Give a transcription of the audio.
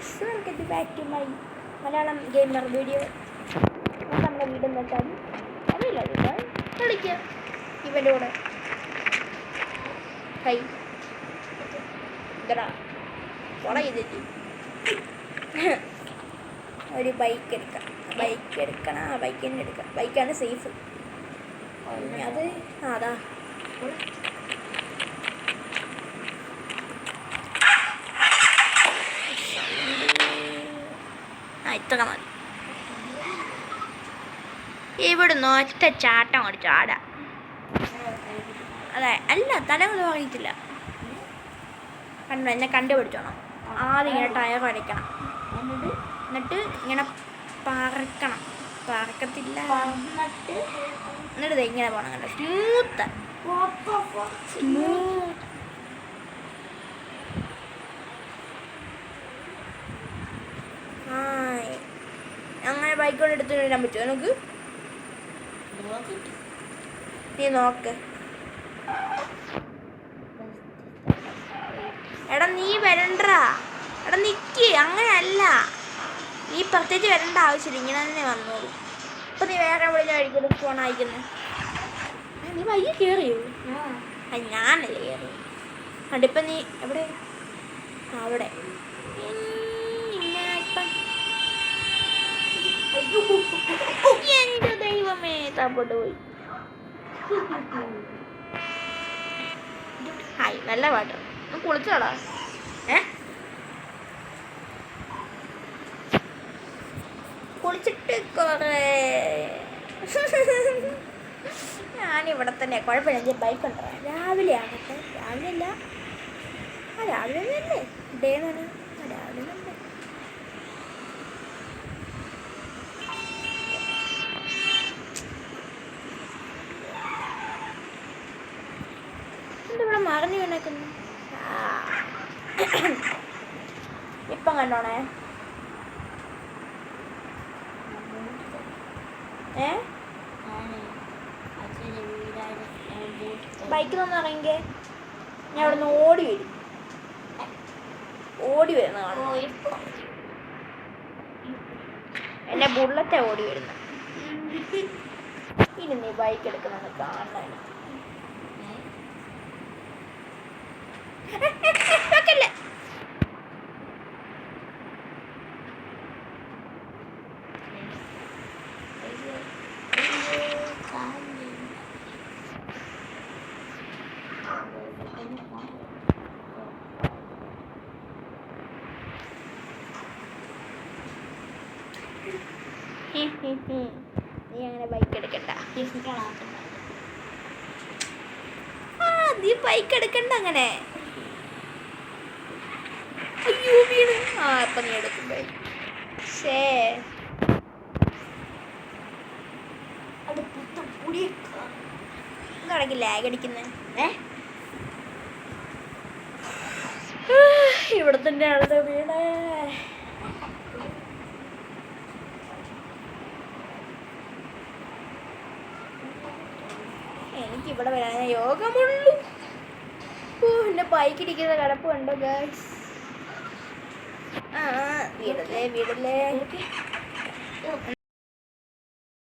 Guys, welcome back to my Malayalam gamer video. നമ്മുടെ വീടെന്ന് വെച്ചാൽ അറിയില്ല കളിക്കുക ഇവൻ്റെ കൂടെ കൈ ഇതടാ ചെയ്തിട്ട് ഒരു ബൈക്ക് എടുക്കണം. ആ ബൈക്ക് തന്നെ എടുക്കാം. ബൈക്കാണ് സേഫ്. അത് അതാ ഇത്ര മതി. ഇവിടുന്ന് ഒറ്റ ചാട്ടം അങ്ങോട്ട് ചാടാം. അതെ, അല്ല തലകൊന്നും അറിയത്തില്ല. കണ്ടോ, എന്നെ കണ്ടുപിടിച്ചോണം. ആദ്യം ഇങ്ങനെ ടയർ വരയ്ക്കണം, എന്നിട്ട് ഇങ്ങനെ പറക്കണം. പറക്കത്തില്ല, എന്നിട്ട് ഇങ്ങനെ പോകണം. കണ്ടോ, സ്മൂത്ത്. അങ്ങനെ ബൈക്ക് കൊണ്ട് എടുത്ത് വരാൻ പറ്റുമോ നമുക്ക്? നീ നോക്ക്. എടാ നീ വരണ്ടാ. എടാ നിക്ക്, അങ്ങനെയല്ല. നീ പ്രത്യേകിച്ച് വരേണ്ട ആവശ്യമില്ല, ഇങ്ങനെ തന്നെ വന്നോളൂ. ഇപ്പൊ നീ വേറെ എവിടെ കഴിക്കുന്നു ഫോൺ അയക്കുന്നത്? നീ വയ്യ കയറിയോ? ഞാനല്ലേ കയറി. അതിപ്പം നീ എവിടെ? അവിടെ. എന്റെ ദൈവമേ, താപ്പോട്ട് പോയി. ഹായ്, നല്ല പാട്ട്. കുളിച്ചോടാ. കുളിച്ചിട്ട് കുറേ ഞാനിവിടെ തന്നെ. കുഴപ്പമില്ല, ബൈക്ക് ഉണ്ടോ? രാവിലെ ആകട്ടെ. രാവിലെ അല്ല, രാവിലെ തന്നെ ഡേ ആണ്. രാവിലെ തന്നെ ഇവിടെ മറിഞ്ഞു വീണേക്കുന്നു. ഇപ്പം കണ്ടോണേ. ബൈക്കിൽ നിന്ന് ഇറങ്ങിക്കേ. ഞാൻ അവിടെ നിന്ന് ഓടി വരുന്ന കാണും. എന്നെ ബുള്ളറ്റാ ഓടി വരുന്നത്. ഇനി നീ ബൈക്ക് എടുക്കുന്നത് കാണാൻ. നീ അങ്ങനെ ബൈക്ക് എടുക്കണ്ട. നീ ബൈക്ക് എടുക്കണ്ട അങ്ങനെ. അയ്യോ വീണ്. ഇപ്പൊ നീ എടുക്കും ബൈക്ക്. എന്താണെങ്കിൽ ലാഗ് അടിക്കുന്നേ. ഇവിടെ തന്നെ അടുത്ത വീണേ. എനിക്കിവിടെ വരാൻ യോഗമുള്ളൂ. എന്റെ ബൈക്ക് ഇരിക്കുന്ന കിടപ്പ് കണ്ടോ ഗൈസ്? വീടല്ലേ